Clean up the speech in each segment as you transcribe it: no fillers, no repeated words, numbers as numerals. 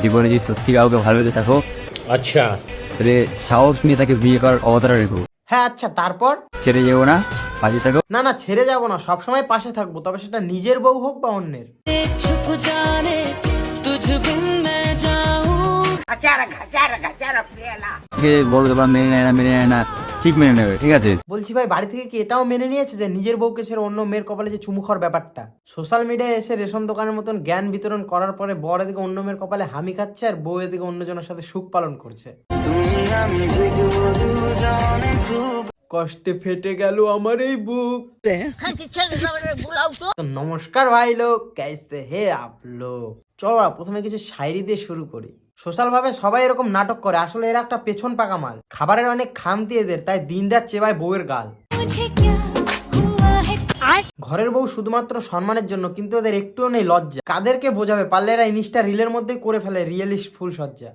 জীবনে যদি সত্যি কাউকে ভালোবেসে থাকো, আচ্ছা তাহলে সাহস নিয়ে তাকে বিয়ে করার অবতারা রেখো। হ্যাঁ আচ্ছা তারপর? ছেড়ে যেও না, পাশে থাকো। না না ছেড়ে যাবো না, সবসময় পাশে থাকবো, তবে সেটা নিজের বউ হোক বা অন্যের। বড় তোমার মেনে নেয় না, ঠিক মেনে নেবে, ঠিক আছে? বলছি ভাই, বাড়ি থেকে কি এটাও মেনে নিয়েছে যে নিজের বউকে ছেড়ে অন্য মেয়ের কপালে যে চুমু খাওয়ার ব্যাপারটা? সোশ্যাল মিডিয়ায় এসে রেশন দোকানের মতন জ্ঞান বিতরণ করার পরে বর এদিকে অন্য মেয়ের কপালে হামি খাচ্ছে আর বউ এদিকে অন্যজনের সাথে সুখ পালন করছে। কষ্টে ফেটে গেল আমার এই বুক। তো নমস্কার ভাই লোক, कैसे है आप लोग? চলো প্রথমে কিছু শায়রি দিয়ে শুরু করি। সোশ্যাল ভাবে সবাই এরকম নাটক করে, আসলে এরা একটা পেছন পাকা মাল। খাবারের অনেক খামতি এদের, তাই দিনরাত চেবায় বউয়ের গাল। ঘরের বউ শুধুমাত্র সম্মানের জন্য, কিন্তু এদের একটুও নেই লজ্জা। কাদেরকে বোঝাবে, পারলে এরা ইনস্টা রিলের মধ্যেই করে ফেলে রিয়েলিস্ট ফুল সজ্জা।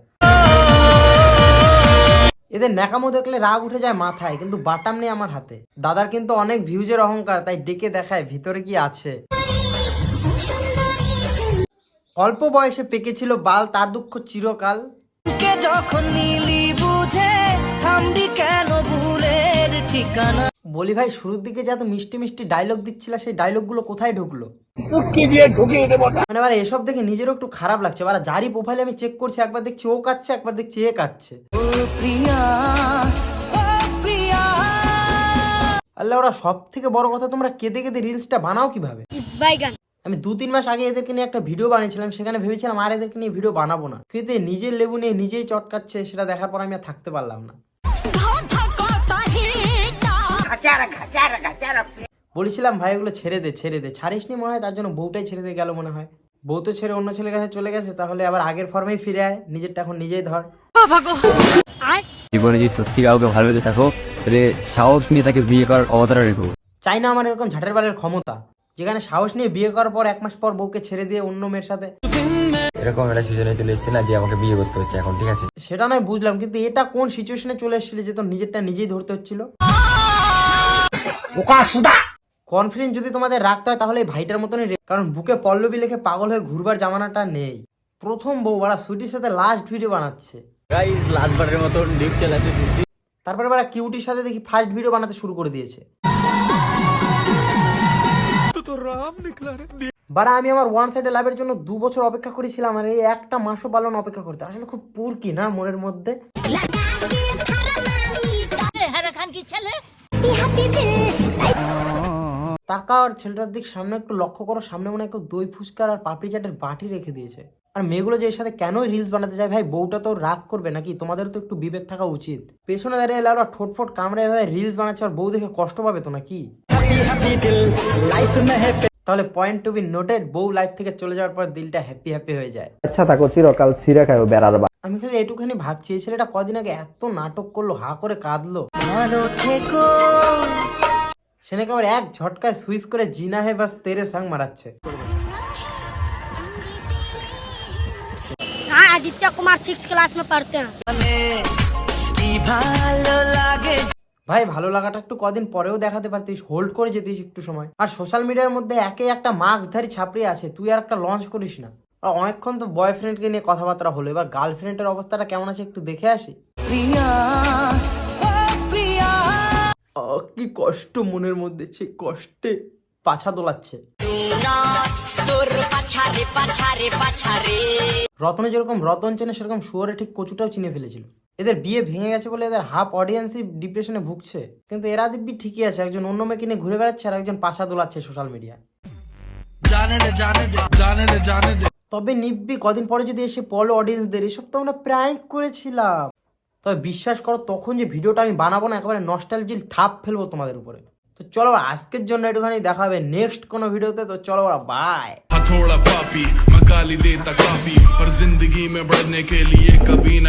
এদের ন্যাকামো দেখলে রাগ উঠে যায় মাথায়, কিন্তু বাটাম নেই আমার হাতে। দাদার কিন্তু অনেক ভিউজের অহংকার, তাই ডেকে দেখায় ভিতরে কি আছে। অল্প বয়সে পেকেছিল বাল, তার দুঃখ চিরকাল। বলি ভাই, শুরুর দিকে যত মিষ্টি মিষ্টি ডায়লগ দিচ্ছিল, সেই ডায়লগ গুলো কোথায় ঢুকলো? মানে এবার এসব দেখে নিজেরও একটু খারাপ লাগছে। এবার যারই প্রোফাইলে আমি চেক করছি, একবার দেখছি ও কাচ্ছে, একবার দেখছি এ কাচ্ছে। আল্লাহ, ওরা সব থেকে বড় কথা, তোমরা কেঁদে কেঁদে রিলসটা বানাও কিভাবে? আমি 2-3 মাস আগে এদেরকে নিয়ে একটা ভিডিও বানিয়েছিলাম, সেখানে ভেবেছিলাম আর এদেরকে নিয়ে ভিডিও বানাবো না, কিন্তু নিজের লেবু নিয়ে নিজেই চটকাচ্ছে, সেটা দেখার পর আমি আর থাকতে পারলাম না। বলেছিলাম ভাই এগুলো ছেড়ে দে, ছাড়িসনি মনে হয়, তার জন্য বউটাই ছেড়ে দিয়ে গেল মনে হয়। বউ তো ছেড়ে অন্য ছেলের কাছে চলে গেছে, তাহলে আবার আগের ফর্মেই ফিরে আয়, নিজেরটা এখন নিজেই ধর। জীবনে যদি সত্যি কাউকে ভালোবেসে থাকো, তাহলে সাহস নিয়ে তাকে বিয়ে করার অবতারা রেখো। চাই না আমার এরকম ঝাটের বালের ক্ষমতা, যেখানে সাহস নিয়ে বিয়ে করার পর 1 মাস পর বউকে ছেড়ে দিয়ে অন্য মেয়ের সাথে। এরকম একটা সিজনে চলে এসেছে না যে আমাকে বিয়ে করতে হচ্ছে এখন, ঠিক আছে? সেটা নয় বুঝলাম, কিন্তু এটা কোন সিচুয়েশনে চলে এসেছিল যে তোর নিজেরটা নিজেই ধরতে হচ্ছিল? কনফিডেন্স যদি তোমাদের রাখতে হয় তাহলে এই ভাইটার মতনই, কারণ বুকে পল্লবী লিখে পাগল হয়ে ঘুরবার জামানাটা নেই। প্রথম বউ ওরা সুইটির সাথে লাস্ট ভিডিও বানাচ্ছে, গাইস লাস্টবারের মতন ডিপ চালাচ্ছে। তারপরে ওরা কিউটির সাথে দেখি ফার্স্ট ভিডিও বানাতে শুরু করে দিয়েছে। বারা আমি আমার ওয়ান সাইডে লাভের জন্য 2 বছর অপেক্ষা করেছিলাম, আর এই একটা মাসও পালন অপেক্ষা করতে। আসলে খুব পুরকি না মনের মধ্যে। টাকা আর ছেলেটার দিক সামনে একটু লক্ষ্য করো, সামনে মনে হয় কেউ দই ফুচকার আর পাপড়ি চাটের বাটি রেখে দিয়েছে। আর মেয়েগুলো যে এর সাথে কেনই রিলস বানাতে যায় ভাই, বউটা তো রাগ করবে নাকি? তোমাদের তো একটু বিবেক থাকা উচিত। পেছনে দাঁড়িয়ে এলে ওরা ঠোঁট কামড়ে হয়ে রিলস বানাচ্ছে, আর বউ দেখে কষ্ট পাবে তো নাকি? তাহলে পয়েন্ট টু বি নোটেড, বউ লাইফ থেকে চলে যাওয়ার পর দিলটা হ্যাপি হয়ে যায়। আচ্ছা থাকো, চিরকাল ছিঁড়ে খাও বেড়ার বা। আমি খালি এটুখানি ভাবছি, এই ছেলেটা কদিন আগে এত নাটক করলো, হা করে কাঁদলো, সে নাকি আবার এক ঝটকায় সুইচ করে জিনা হে বাস তেরে সঙ্গ মারাচ্ছে। हाँ आदित्य कुमार 6 क्लास में पढ़ते हैं। ভাই ভালো লাগাটা একটু কদিন পরেও দেখাতে পারতিস, হোল্ড করে যেতিস একটু সময়। আর সোশ্যাল মিডিয়ার মধ্যে একে একটা মাস্কধারী ছাপড়ি আছে, তুই আর একটা লঞ্চ করিস না। আর অনেকক্ষণ তো বয়ফ্রেন্ডকে নিয়ে কথাবার্তা হলো, এবার গার্লফ্রেন্ডের অবস্থাটা কেমন আছে একটু দেখে আসি। কি কষ্ট মনের মধ্যে, সেই কষ্টে পাছা দোলাচ্ছে। রতনে যেরকম রতন চেনে, সেরকম শুয়োরে ঠিক কচুটাও চিনে ফেলেছিল। এদের বিয়ে ভেঙে গেছে বলে এদের হাফ অডিয়েন্সই ডিপ্রেশনে ভুগছে, কিন্তু এরা দিব্যি ঠিকই আছে, একজন অন্য মেয়েকে নিয়ে ঘুরে বেড়াচ্ছে আর একজন পাছা দোলাচ্ছে সোশ্যাল মিডিয়ায়। তবে নিব্বি কদিন পরে যদি এসে পলো অডিয়েন্সদের, এসব তো আমরা প্র্যাঙ্ক করেছিলাম। তবে বিশ্বাস করো, তখন যে ভিডিওটা আমি বানাবো না, একেবারে নস্টালজিল ঠাপ ফেলবো তোমাদের উপরে। তো চলো আজকের জন্য একটুখানি দেখা হবে নেক্সট কোনো ভিডিওতে। তো চলো বাই। थोड़ा पापी मैं गाली देता काफी पर जिंदगी में बढ़ने के लिए कभी न